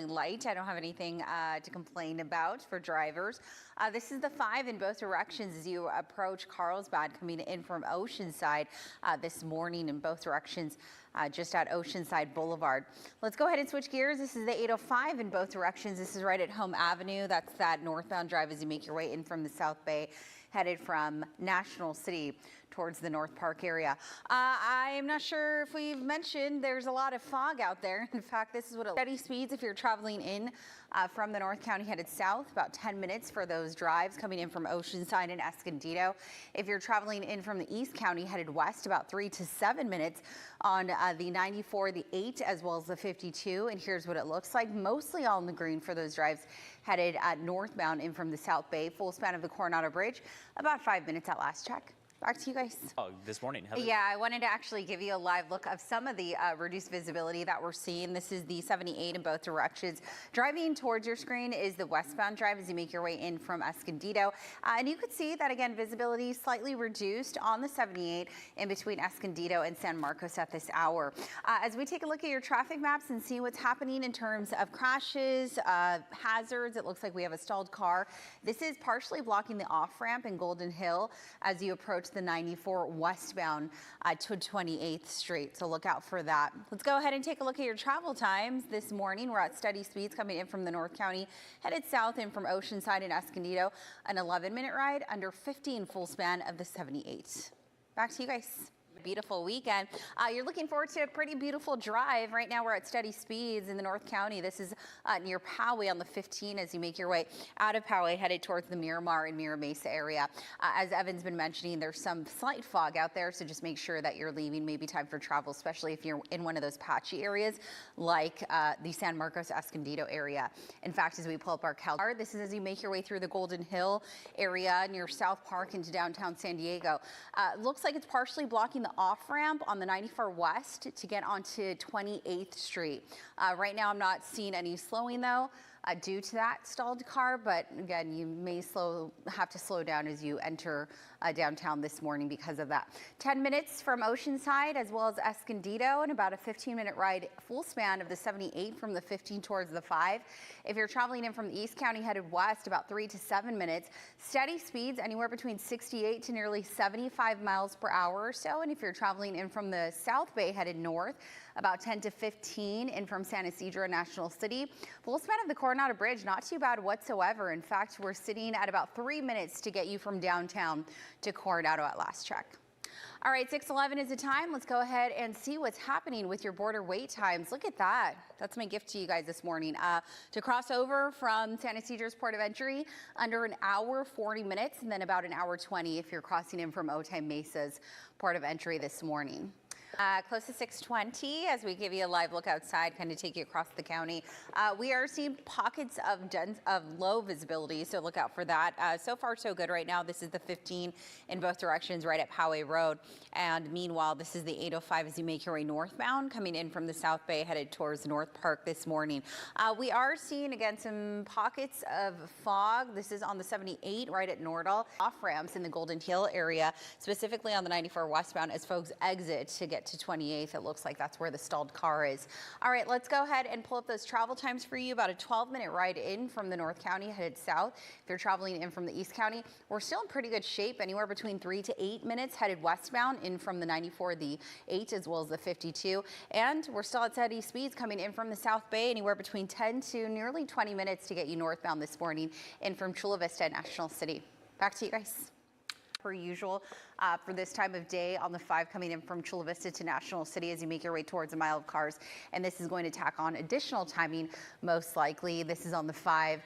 Light. I don't have anything to complain about for drivers. This is the 5 in both directions as you approach Carlsbad coming in from Oceanside this morning in both directions just at Oceanside Boulevard. Let's go ahead and switch gears. This is the 805 in both directions. This is right at Home Avenue. That's that northbound drive as you make your way in from the South Bay, headed from National City towards the North Park area. I'm not sure if we've mentioned there's a lot of fog out there. In fact, this is what steady speeds if you're traveling in from the North County headed south, about 10 minutes for those drives coming in from Oceanside and Escondido. If you're traveling in from the East County headed west, about 3 to 7 minutes on the 94, the 8, as well as the 52. And here's what it looks like. Mostly all in the green for those drives headed northbound in from the South Bay. Full span of the Coronado Bridge, about 5 minutes at last check. Back to you guys. This morning, Heather. Yeah, I wanted to actually give you a live look of some of the reduced visibility that we're seeing. This is the 78 in both directions. Driving towards your screen is the westbound drive as you make your way in from Escondido. And you could see that, again, visibility slightly reduced on the 78 in between Escondido and San Marcos at this hour. As we take a look at your traffic maps and see what's happening in terms of crashes, hazards, it looks like we have a stalled car. This is partially blocking the off-ramp in Golden Hill as you approach the 94 westbound to 28th Street. So look out for that. Let's go ahead and take a look at your travel times this morning. We're at steady speeds coming in from the North County, headed south in from Oceanside and Escondido. An 11-minute ride, under 15 full span of the 78. Back to you guys. Beautiful weekend. You're looking forward to a pretty beautiful drive. Right now we're at steady speeds in the North County. This is near Poway on the 15 as you make your way out of Poway headed towards the Miramar and Mira Mesa area. As Evan's been mentioning, there's some slight fog out there, so just make sure that you're leaving maybe time for travel, especially if you're in one of those patchy areas like the San Marcos Escondido area. In fact, as we pull up our calendar, this is as you make your way through the Golden Hill area near South Park into downtown San Diego. Looks like it's partially blocking the off-ramp on the 94 West to get onto 28th Street. Right now I'm not seeing any slowing though due to that stalled car, but again, you may have to slow down as you enter downtown this morning because of that. 10 minutes from Oceanside as well as Escondido, and about a 15-minute ride full span of the 78 from the 15 towards the 5. If you're traveling in from the East County headed west, about 3 to 7 minutes. Steady speeds anywhere between 68 to nearly 75 miles per hour or so. And if you're traveling in from the South Bay headed north, about 10 to 15 in from San Ysidro National City. Full span of the Coronado Bridge, not too bad whatsoever. In fact, we're sitting at about 3 minutes to get you from downtown to Coronado at last check. All right, 6:11 is the time. Let's go ahead and see what's happening with your border wait times. Look at that. That's my gift to you guys this morning. To cross over from San Ysidro's port of entry, under an hour, 40 minutes, and then about an hour 20 if you're crossing in from Otay Mesa's port of entry this morning. Close to 6:20 as we give you a live look outside, kind of take you across the county. We are seeing pockets of low visibility, so look out for that. So far, so good right now. This is the 15 in both directions right at Poway Road. And meanwhile, this is the 805 as you make your way northbound, coming in from the South Bay, headed towards North Park this morning. We are seeing, again, some pockets of fog. This is on the 78 right at Nordal. Off ramps in the Golden Hill area, specifically on the 94 westbound as folks exit to get to 28th. It looks like that's where the stalled car is. All right, let's go ahead and pull up those travel times for you. About a 12-minute ride in from the North County headed south. If you're traveling in from the East County, we're still in pretty good shape, anywhere between 3 to 8 minutes headed westbound in from the 94, the 8, as well as the 52. And we're still at steady speeds coming in from the South Bay, anywhere between 10 to nearly 20 minutes to get you northbound this morning in from Chula Vista and National City. Back to you guys. Per usual for this time of day on the 5 coming in from Chula Vista to National City as you make your way towards a mile of cars, and this is going to tack on additional timing most likely. This is on the 5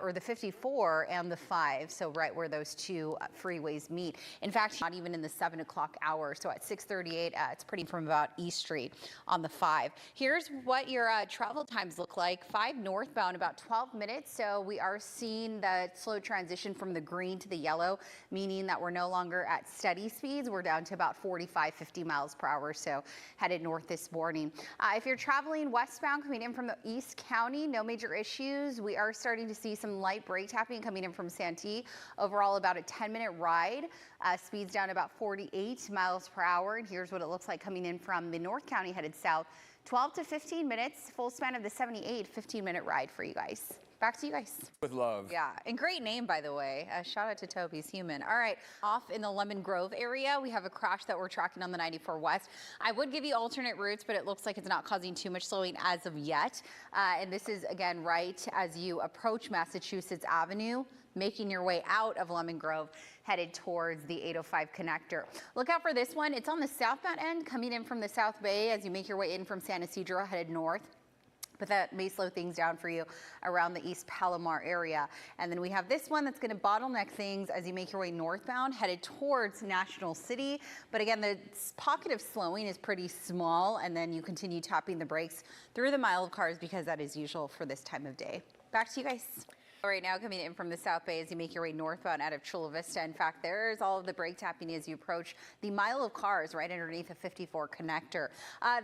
or the 54 and the 5, so right where those two freeways meet. In fact, not even in the 7 o'clock hour, so at 6:38 it's pretty from about East Street on the 5. Here's what your travel times look like. 5 northbound, about 12 minutes, so we are seeing the slow transition from the green to the yellow, meaning that we're no longer at steady speeds. We're down to about 45, 50 miles per hour, so headed north this morning. If you're traveling westbound coming in from the East County, no major issues. We are starting to see some light brake tapping coming in from Santee. Overall, about a 10-minute ride. Speeds down about 48 miles per hour. And here's what it looks like coming in from the North County headed south 12 to 15 minutes, full span of the 78, 15-minute ride for you guys. Back to you guys. With love. Yeah, and great name, by the way. Shout out to Toby's Human. All right, off in the Lemon Grove area, we have a crash that we're tracking on the 94 West. I would give you alternate routes, but it looks like it's not causing too much slowing as of yet. And this is, again, right as you approach Massachusetts Avenue, making your way out of Lemon Grove, headed towards the 805 connector. Look out for this one. It's on the southbound end, coming in from the South Bay as you make your way in from San Ysidro, headed north. But that may slow things down for you around the East Palomar area. And then we have this one that's going to bottleneck things as you make your way northbound, headed towards National City. But again, the pocket of slowing is pretty small, and then you continue tapping the brakes through the mile of cars because that is usual for this time of day. Back to you guys. Right now, coming in from the South Bay as you make your way northbound out of Chula Vista. In fact, there's all of the brake tapping as you approach the mile of cars right underneath the 54 connector.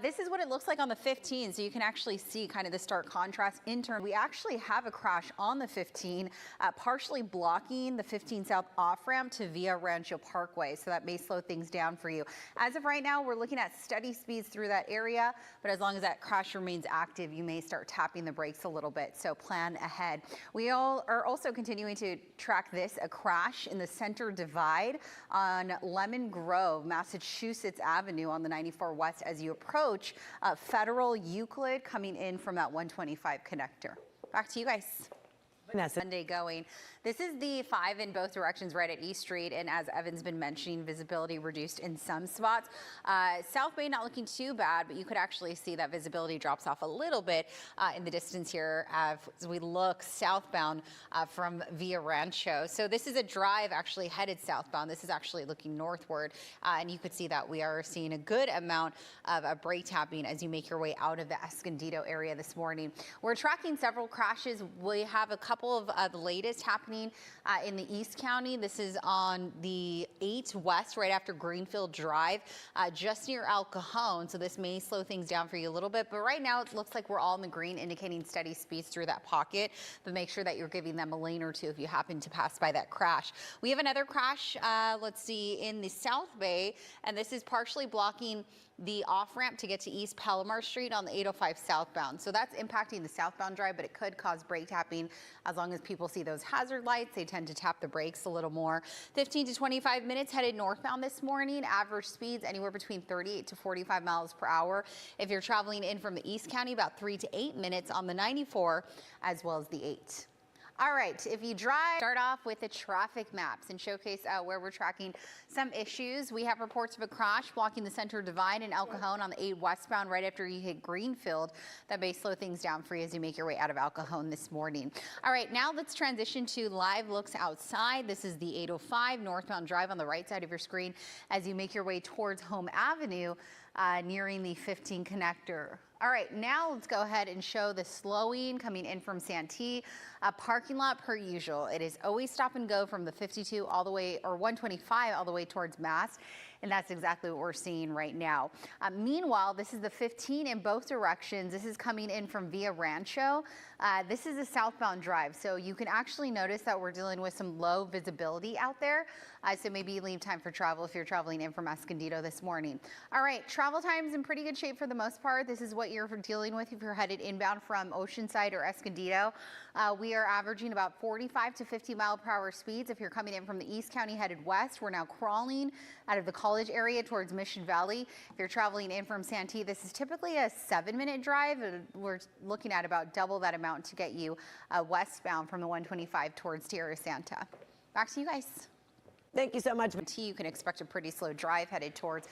This is what it looks like on the 15, so you can actually see kind of the stark contrast in turn. We actually have a crash on the 15, partially blocking the 15 South off-ramp to Via Rancho Parkway, so that may slow things down for you. As of right now, we're looking at steady speeds through that area, but as long as that crash remains active, you may start tapping the brakes a little bit, so plan ahead. We are also continuing to track a crash in the center divide on Lemon Grove, Massachusetts Avenue on the 94 West as you approach Federal Euclid coming in from that 125 connector. Back to you guys. Vanessa. Monday going. This is the 5 in both directions right at East Street, and as Evan's been mentioning, visibility reduced in some spots. South Bay not looking too bad, but you could actually see that visibility drops off a little bit in the distance here as we look southbound from Via Rancho. So this is a drive actually headed southbound. This is actually looking northward, and you could see that we are seeing a good amount of brake tapping as you make your way out of the Escondido area this morning. We're tracking several crashes. We have a couple of the latest happening in the East County. This is on the 8 West right after Greenfield Drive, just near El Cajon. So this may slow things down for you a little bit, but right now it looks like we're all in the green, indicating steady speeds through that pocket, but make sure that you're giving them a lane or two if you happen to pass by that crash. We have another crash, let's see, in the South Bay, and this is partially blocking the off-ramp to get to East Palomar Street on the 805 southbound. So that's impacting the southbound drive, but it could cause brake tapping. As long as people see those hazard lights, they tend to tap the brakes a little more. 15 to 25 minutes headed northbound this morning. Average speeds anywhere between 38 to 45 miles per hour. If you're traveling in from the East County, about 3 to 8 minutes on the 94 as well as the 8. All right, if you drive, start off with the traffic maps and showcase where we're tracking some issues. We have reports of a crash blocking the center divide in El Cajon on the 8 westbound right after you hit Greenfield. That may slow things down for you as you make your way out of El Cajon this morning. All right, now let's transition to live looks outside. This is the 805 northbound drive on the right side of your screen as you make your way towards Home Avenue, nearing the 15 connector. All right, now let's go ahead and show the slowing coming in from Santee. Parking lot per usual. It is always stop and go from the 52 all the way, or 125 all the way towards Mass. And that's exactly what we're seeing right now. Meanwhile, this is the 15 in both directions. This is coming in from Via Rancho. This is a southbound drive, so you can actually notice that we're dealing with some low visibility out there. So maybe leave time for travel if you're traveling in from Escondido this morning. All right, travel time's in pretty good shape for the most part. This is what you're dealing with if you're headed inbound from Oceanside or Escondido. We are averaging about 45 to 50 mile per hour speeds. If you're coming in from the East County headed west, we're now crawling out of the College area towards Mission Valley. If you're traveling in from Santee, this is typically a 7-minute drive. We're looking at about double that amount to get you westbound from the 125 towards Tierra Santa. Back to you guys. Thank you so much. You can expect a pretty slow drive headed towards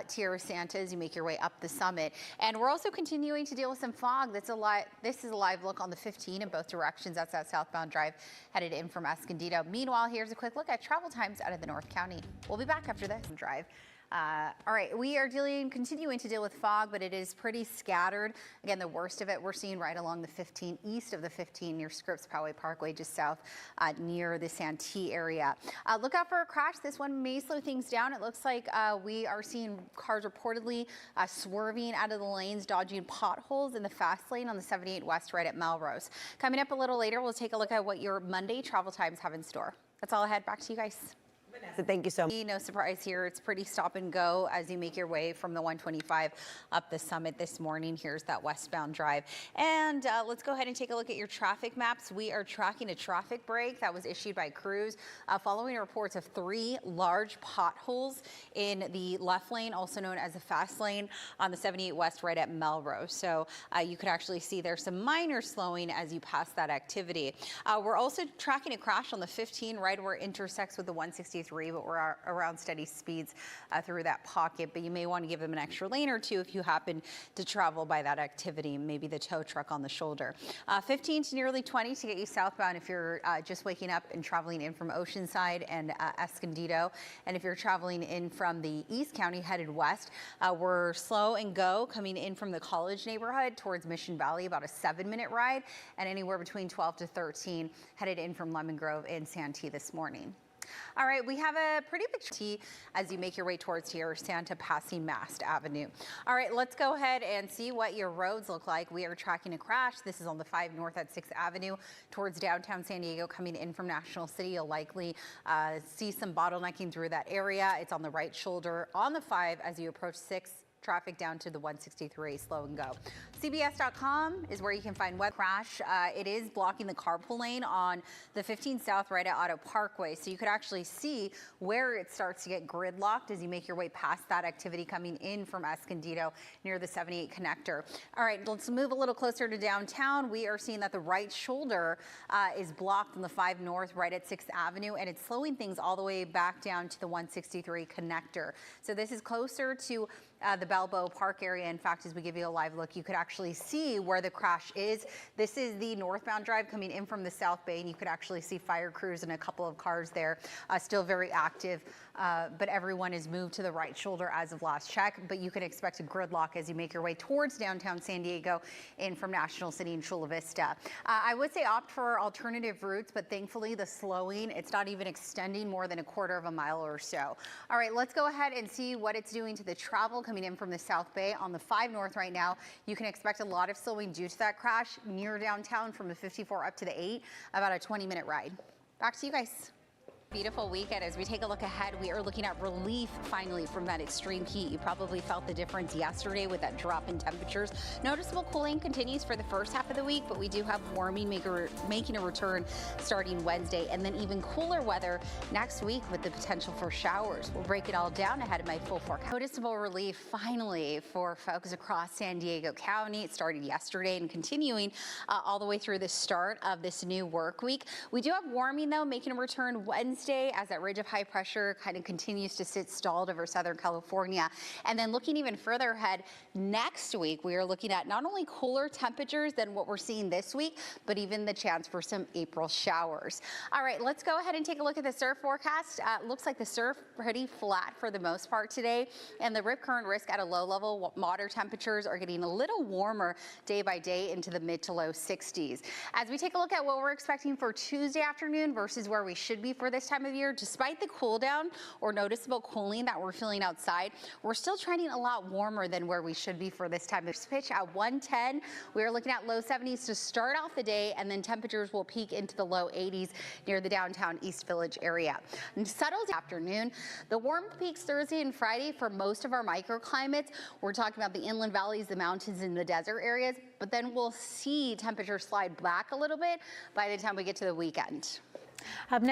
Tierra Santa as you make your way up the summit. And we're also continuing to deal with some fog. This is a live look on the 15 in both directions. That's that southbound drive headed in from Escondido. Meanwhile, here's a quick look at travel times out of the North County. We'll be back after this drive. All right, we are continuing to deal with fog, but it is pretty scattered. Again, the worst of it we're seeing right along the 15, east of the 15 near Scripps Poway Parkway, just south near the Santee area. Look out for a crash. This one may slow things down. It looks like we are seeing cars reportedly swerving out of the lanes, dodging potholes in the fast lane on the 78 West right at Melrose. Coming up a little later, we'll take a look at what your Monday travel times have in store. That's all I had. Back to you guys. So thank you so much. No surprise here. It's pretty stop and go as you make your way from the 125 up the summit this morning. Here's that westbound drive. And let's go ahead and take a look at your traffic maps. We are tracking a traffic break that was issued by crews following reports of 3 large potholes in the left lane, also known as the fast lane on the 78 West right at Melrose. So you could actually see there's some minor slowing as you pass that activity. We're also tracking a crash on the 15 right where it intersects with the 163. But we're around steady speeds through that pocket. But you may want to give them an extra lane or two if you happen to travel by that activity, maybe the tow truck on the shoulder. 15 to nearly 20 to get you southbound if you're just waking up and traveling in from Oceanside and Escondido. And if you're traveling in from the East County headed west, we're slow and go coming in from the College neighborhood towards Mission Valley, about a 7-minute ride, and anywhere between 12 to 13 headed in from Lemon Grove and Santee this morning. All right, we have a pretty big T as you make your way towards here, Santa passing Mast Avenue. All right, let's go ahead and see what your roads look like. We are tracking a crash. This is on the 5 north at 6th Avenue towards downtown San Diego coming in from National City. You'll likely see some bottlenecking through that area. It's on the right shoulder on the 5 as you approach 6. Traffic down to the 163, slow and go. CBS.com is where you can find web crash. It is blocking the carpool lane on the 15 South right at Auto Parkway. So you could actually see where it starts to get gridlocked as you make your way past that activity coming in from Escondido near the 78 connector. All right, let's move a little closer to downtown. We are seeing that the right shoulder is blocked on the 5 north right at 6th Avenue, and it's slowing things all the way back down to the 163 connector. So this is closer to the Balboa Park area. In fact, as we give you a live look, you could actually see where the crash is. This is the northbound drive coming in from the South Bay, and you could actually see fire crews and a couple of cars there, still very active. But everyone is moved to the right shoulder as of last check. But you can expect a gridlock as you make your way towards downtown San Diego in from National City and Chula Vista. I would say opt for alternative routes, but thankfully the slowing, it's not even extending more than a quarter of a mile or so. All right, let's go ahead and see what it's doing to the travel coming in from the South Bay on the 5 north right now. You can expect a lot of slowing due to that crash near downtown from the 54 up to the 8, about a 20-minute ride. Back to you guys. Beautiful weekend. As we take a look ahead, we are looking at relief finally from that extreme heat. You probably felt the difference yesterday with that drop in temperatures. Noticeable cooling continues for the first half of the week, but we do have warming making a return starting Wednesday, and then even cooler weather next week with the potential for showers. We'll break it all down ahead of my full forecast. Noticeable relief finally for folks across San Diego County. It started yesterday and continuing all the way through the start of this new work week. We do have warming though, making a return Wednesday as that ridge of high pressure kind of continues to sit stalled over Southern California. And then looking even further ahead, next week we are looking at not only cooler temperatures than what we're seeing this week, but even the chance for some April showers. All right, let's go ahead and take a look at the surf forecast. Looks like the surf pretty flat for the most part today, and the rip current risk at a low level. Water temperatures are getting a little warmer day by day into the mid to low 60s. As we take a look at what we're expecting for Tuesday afternoon versus where we should be for this time of year, despite the cool down or noticeable cooling that we're feeling outside, we're still trending a lot warmer than where we should be for this time of pitch. At 110, we are looking at low 70s to start off the day, and then temperatures will peak into the low 80s near the downtown East Village area. And settled afternoon, the warm peaks Thursday and Friday for most of our microclimates. We're talking about the inland valleys, the mountains, and the desert areas, but then we'll see temperatures slide back a little bit by the time we get to the weekend. Up next.